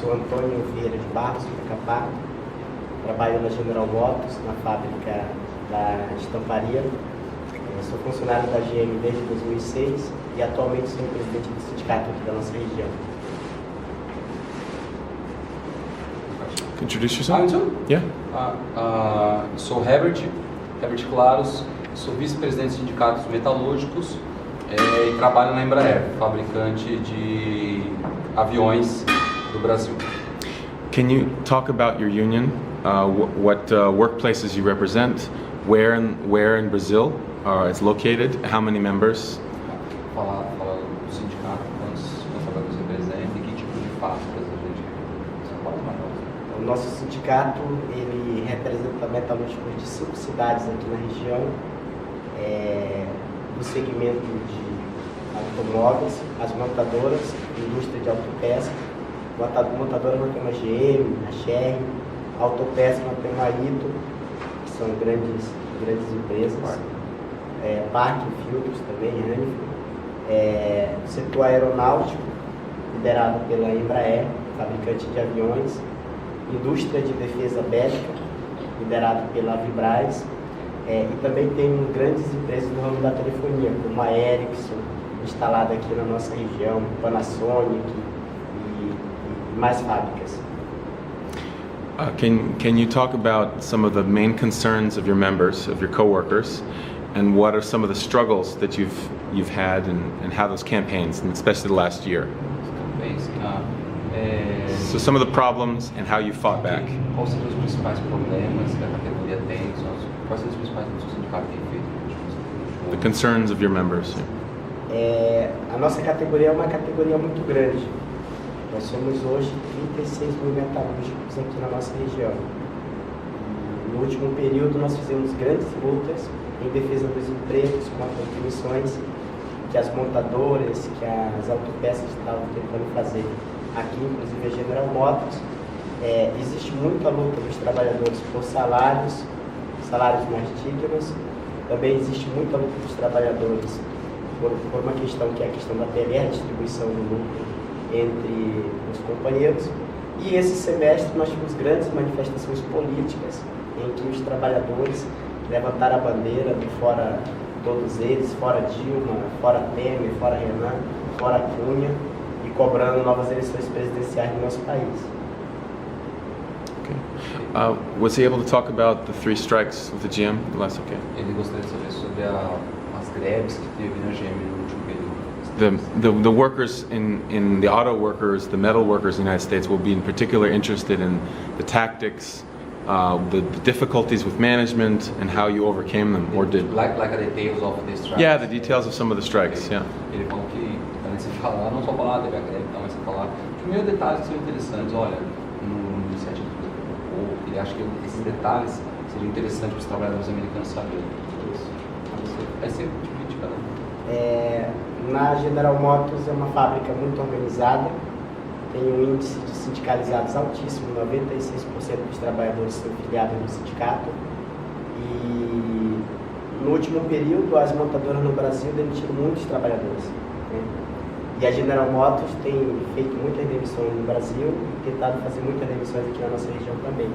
sou Antônio Vieira de Barros, de Macapá. Trabalho na General Motors, na fábrica da estamparia. Sou funcionário da GM desde 2006 e atualmente sou presidente do sindicato aqui da nossa região. Introduce yourself? Então? Yeah. Sou Herbert Claros, sou vice-presidente dos sindicatos metalúrgicos e trabalho na Embraer, fabricante de aviões do Brasil. Can you talk about your union? What workplaces you represent? Where in Brazil it's located? How many members? Falar do sindicato, quantos trabalhadores representa e que tipo de fábricas a gente representa. O nosso sindicato, ele representa metalúrgicos de 5 cidades aqui na região, do segmento de automóveis, as montadoras, indústria de autopeça. Montadora nós temos a GM, a Sherry, a autopeça nós temos a Ito, que são grandes empresas, Parque Filtros também, Anif, setor aeronáutico, liderado pela Embraer, fabricante de aviões, indústria de defesa bélica, liderado pela Vibraz, e também tem grandes empresas no ramo da telefonia, como a Ericsson, instalada aqui na nossa região, Panasonic e mais fábricas. Can you talk about some of the main concerns of your members, of your coworkers, and what are some of the struggles that you've had and how those campaigns, and especially the last year? So some of the problems and how you fought back. Quais são os principais problemas que a categoria tem? Quais são os principais que o sindicato tem feito? The concerns of your members. A nossa categoria é uma categoria muito grande. Nós somos hoje 36 mil metalúrgicos aqui na nossa região. No último período nós fizemos grandes lutas em defesa dos empregos contra as demissões que as montadoras, que as autopeças estavam tentando fazer aqui, inclusive a General Motors. Existe muita luta dos trabalhadores por salários mais dignos. Também existe muita luta dos trabalhadores por uma questão que é a questão da PLR, distribuição do lucro entre os companheiros. E esse semestre nós tivemos grandes manifestações políticas em que os trabalhadores levantaram a bandeira do fora todos eles, fora Dilma, fora Temer, fora Renan, fora Cunha, e cobrando novas eleições presidenciais no nosso país. Okay. Was he able to talk about the 3 strikes with the GM? Okay. Ele gostaria de saber sobre as greves que teve na GM no último período. The workers in the auto workers, the metal workers in the United States will be in particular interested in the tactics, the difficulties with management, and how you overcame them or did. Like the details of the strikes. Yeah, the details of some of the strikes. Yeah. Ele falou que antes de falar, não só falar teve a greve, mas você falar primeiro detalhes que são interessantes. Olha, no iniciativa do povo, ele acha que esses detalhes seriam interessantes para os trabalhadores americanos saberem. Vai ser tipo de cada um. Na General Motors é uma fábrica muito organizada, tem um índice de sindicalizados altíssimo, 96% dos trabalhadores são filiados no sindicato. E no último período as montadoras no Brasil demitiram muitos trabalhadores, né? E a General Motors tem feito muitas demissões no Brasil e tentado fazer muitas demissões aqui na nossa região também.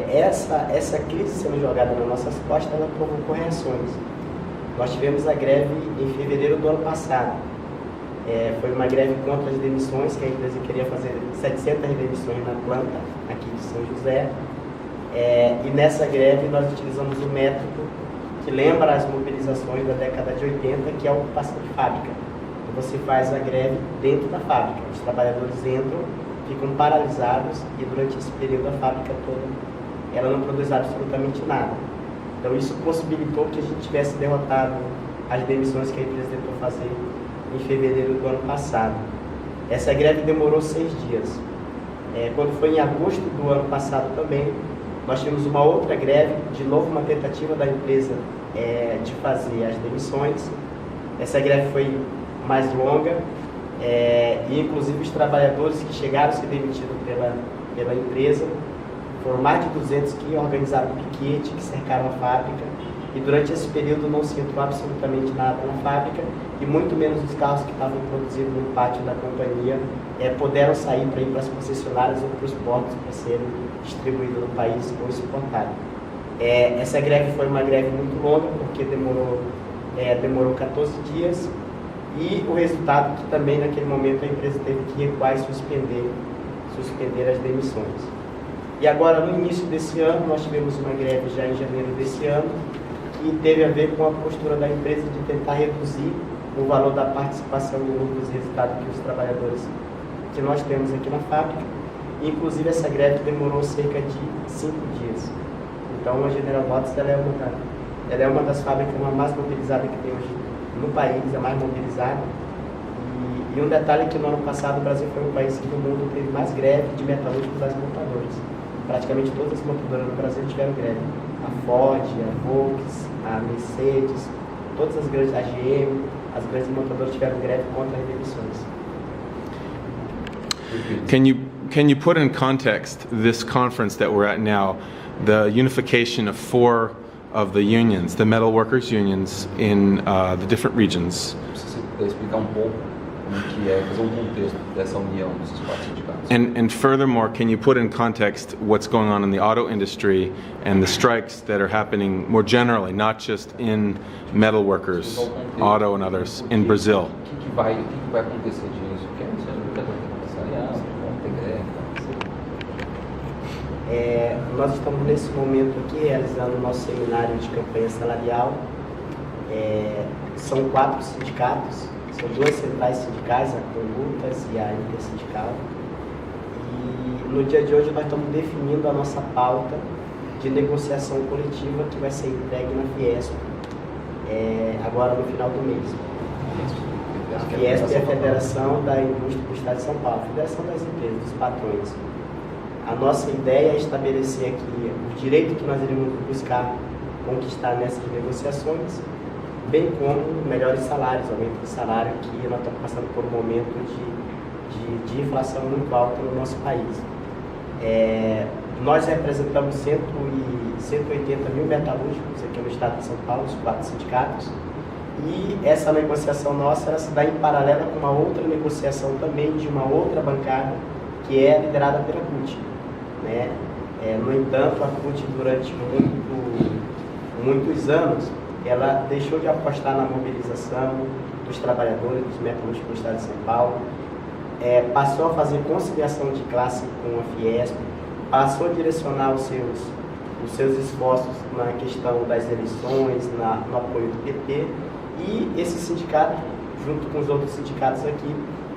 Essa crise sendo jogada nas nossas costas, ela provocou reações. Nós tivemos a greve em fevereiro do ano passado. Foi uma greve contra as demissões, que a empresa queria fazer 700 demissões na planta aqui de São José. E nessa greve nós utilizamos um método que lembra as mobilizações da década de 80, que é a ocupação de fábrica. Você faz a greve dentro da fábrica. Os trabalhadores entram, ficam paralisados e durante esse período a fábrica toda ela não produz absolutamente nada. Então isso possibilitou que a gente tivesse derrotado as demissões que a empresa tentou fazer em fevereiro do ano passado. Essa greve demorou 6 dias. Quando foi em agosto do ano passado também, nós tivemos uma outra greve, de novo uma tentativa da empresa de fazer as demissões. Essa greve foi mais longa e inclusive os trabalhadores que chegaram a ser demitidos pela empresa, foram mais de 200 que organizaram um piquete, que cercaram a fábrica e durante esse período não se entrou absolutamente nada na fábrica e muito menos os carros que estavam produzidos no pátio da companhia puderam sair para ir para as concessionárias ou para os portos para serem distribuídos no país ou exportados. Essa greve foi uma greve muito longa porque demorou 14 dias e o resultado que também naquele momento a empresa teve que recuar e suspender as demissões. E agora no início desse ano nós tivemos uma greve já em janeiro desse ano que teve a ver com a postura da empresa de tentar reduzir o valor da participação do lucro dos resultados que os trabalhadores que nós temos aqui na fábrica. Inclusive essa greve demorou cerca de 5 dias. Então a General Motors ela é uma das fábricas mais mobilizadas que tem hoje no país, a mais mobilizada. E um detalhe é que no ano passado o Brasil foi um país que no mundo teve mais greve de metalúrgicos das montadoras. Praticamente todas as montadoras no Brasil tiveram greve. A Ford, a Volks, a Mercedes, todas as grandes, a GM, as grandes montadoras tiveram greve contra as demissões. Can you put in context this conference that we're at now, the unification of 4 of the unions, the metal workers unions in the different regions? Você puder explicar pouco como que fazer contexto dessa união desses 4 sindicatos. And furthermore, can you put in context what's going on in the auto industry and the strikes that are happening more generally, not just in metal workers, auto and others, in Brazil? O que vai acontecer disso? O que é isso? Aliança, tem greve. Nós estamos nesse momento aqui realizando o nosso seminário de campanha salarial. São 4 sindicatos, são 2 centrais sindicais, a Conlutas e a Intersindical. E no dia de hoje nós estamos definindo a nossa pauta de negociação coletiva que vai ser entregue na Fiesp agora no final do mês. A Fiesp é a Federação da Indústria do Estado de São Paulo, a Federação das Empresas, dos patrões. A nossa ideia é estabelecer aqui o direito que nós iremos buscar conquistar nessas negociações, bem como melhores salários, aumento de salário, que nós estamos passando por um momento de inflação muito alta no nosso país. Nós representamos 180 mil metalúrgicos aqui no estado de São Paulo, os 4 sindicatos, e essa negociação nossa ela se dá em paralelo com uma outra negociação também de uma outra bancada, que é liderada pela CUT. No entanto, a CUT durante muitos anos, ela deixou de apostar na mobilização dos trabalhadores, dos metalúrgicos do estado de São Paulo, passou a fazer conciliação de classe com a Fiesp, passou a direcionar os seus esforços na questão das eleições, no apoio do PT, e esse sindicato, junto com os outros sindicatos aqui,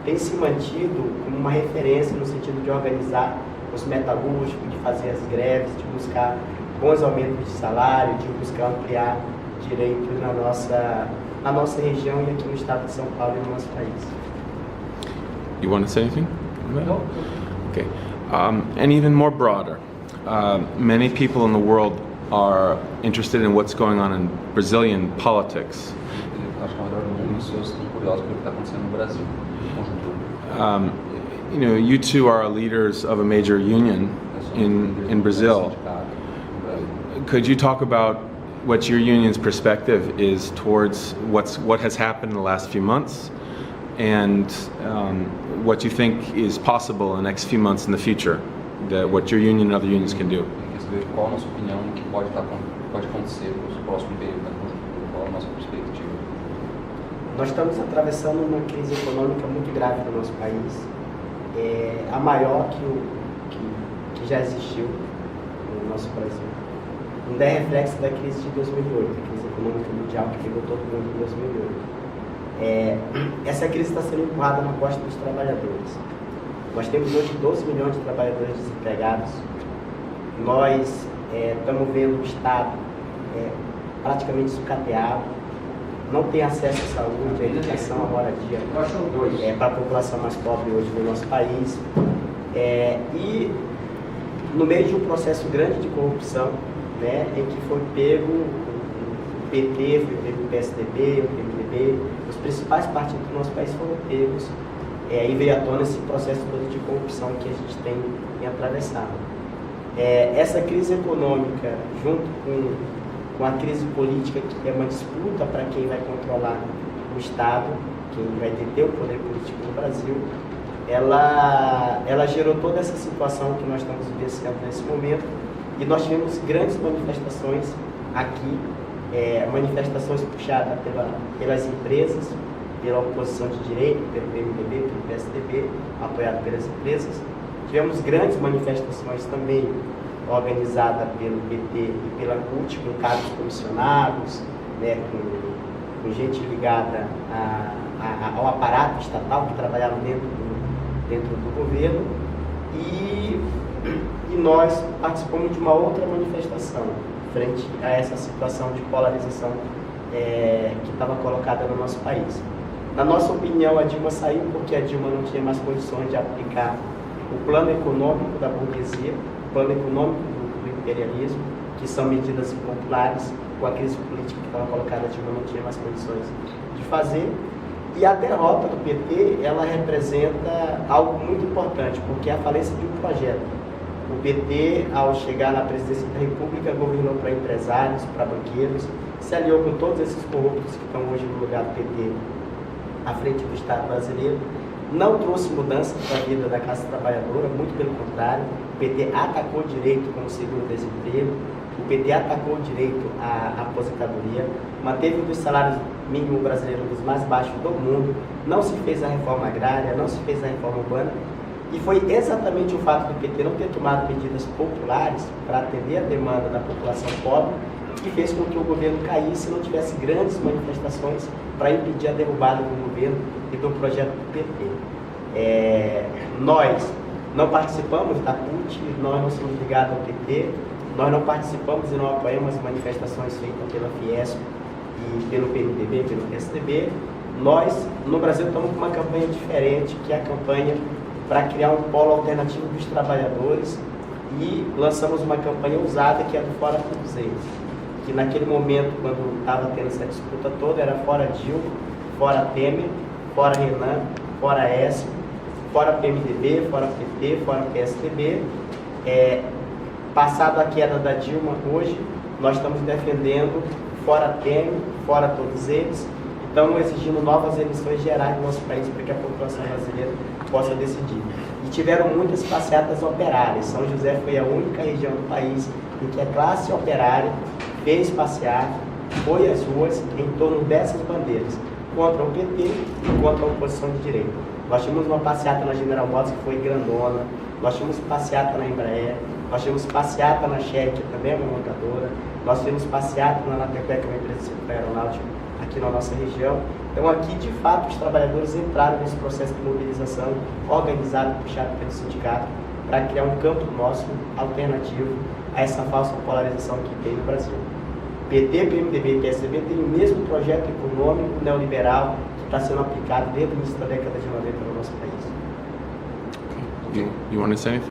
tem se mantido como uma referência no sentido de organizar os metalúrgicos, de fazer as greves, de buscar bons aumentos de salário, de buscar ampliar direitos na nossa região e aqui no estado de São Paulo e no nosso país. You want to say anything? No. Okay. And even more broader, many people in the world are interested in what's going on in Brazilian politics. Acho que ao redor do mundo as pessoas estão curiosas pelo que está acontecendo no Brasil, conjuntura. You two are leaders of a major union in Brazil. Could you talk about what your union's perspective is towards what has happened in the last few months, and what you think is possible in the next few months in the future, what your union and other unions can do? Qual a nossa opinião do que pode acontecer no próximo período da conjuntura? Qual a nossa perspectiva? Nós estamos atravessando uma crise econômica muito grave no nosso país, a maior que já existiu no nosso Brasil. Ainda é reflexo da crise de 2008, a crise econômica mundial que pegou todo mundo em 2008. Essa crise está sendo empurrada na costa dos trabalhadores. Nós temos hoje 12 milhões de trabalhadores desempregados. Nós estamos vendo o Estado praticamente sucateado, não tem acesso à saúde, à educação, à moradia para a população mais pobre hoje no nosso país. E no meio de um processo grande de corrupção, em que foi pego o PT, foi pego o PSDB, o PMDB, os principais partidos do nosso país foram pegos, e veio à tona esse processo todo de corrupção que a gente tem atravessado. Essa crise econômica, junto com a crise política, que é uma disputa para quem vai controlar o Estado, quem vai deter o poder político no Brasil, ela gerou toda essa situação que nós estamos vivenciando nesse momento, e nós tivemos grandes manifestações aqui, manifestações puxadas pelas empresas, pela oposição de direita, pelo PMDB, pelo PSDB, apoiado pelas empresas. Tivemos grandes manifestações também organizadas pelo PT e pela CUT, com cargos comissionados, né, com gente ligada ao aparato estatal que trabalhava dentro do governo, e nós participamos de uma outra manifestação frente a essa situação de polarização que estava colocada no nosso país. Na nossa opinião, a Dilma saiu porque a Dilma não tinha mais condições de aplicar o plano econômico da burguesia, o plano econômico do imperialismo, que são medidas impopulares. Com a crise política que estava colocada, a Dilma não tinha mais condições de fazer. E a derrota do PT, ela representa algo muito importante, porque é a falência de um projeto. O PT, ao chegar na presidência da República, governou para empresários, para banqueiros, se aliou com todos esses corruptos que estão hoje no lugar do PT à frente do Estado brasileiro, não trouxe mudança para a vida da classe trabalhadora, muito pelo contrário. O PT atacou o direito como seguro-desemprego, o PT atacou o direito à aposentadoria, manteve um dos salários mínimos brasileiros dos mais baixos do mundo, não se fez a reforma agrária, não se fez a reforma urbana, e foi exatamente o fato do PT não ter tomado medidas populares para atender a demanda da população pobre que fez com que o governo caísse e não tivesse grandes manifestações para impedir a derrubada do governo e do projeto do PT. Nós não participamos da CUT, nós não somos ligados ao PT, nós não participamos e não apoiamos as manifestações feitas pela Fiesp e pelo PMDB, pelo PSDB. Nós, no Brasil, estamos com uma campanha diferente, que é a campanha para criar um polo alternativo dos trabalhadores, e lançamos uma campanha ousada, que é do Fora Todos Eles, que naquele momento, quando estava tendo essa disputa toda, era fora Dilma, fora Temer, fora Renan, fora Écio, fora PMDB, fora PT, fora PSDB. Passado a queda da Dilma, hoje, nós estamos defendendo fora Temer, fora todos eles, estamos exigindo novas eleições gerais no nosso país para que a população brasileira possa decidir. E tiveram muitas passeatas operárias. São José foi a única região do país em que a classe operária fez passeata, foi às ruas em torno dessas bandeiras, contra o PT e contra a oposição de direita. Nós tivemos uma passeata na General Motors, que foi grandona, nós tivemos passeata na Embraer, nós tivemos passeata na Shed, que também é uma montadora, nós tivemos passeata na Natepec, que é uma empresa de setor aeronáutico aqui na nossa região. Então aqui, de fato, os trabalhadores entraram nesse processo de mobilização, organizado, puxado pelo sindicato, para criar um campo nosso alternativo a essa falsa polarização que tem no Brasil. PT, PMDB e PSDB têm o mesmo projeto econômico neoliberal que está sendo aplicado desde o início da década de 90 no nosso país. You want to say anything?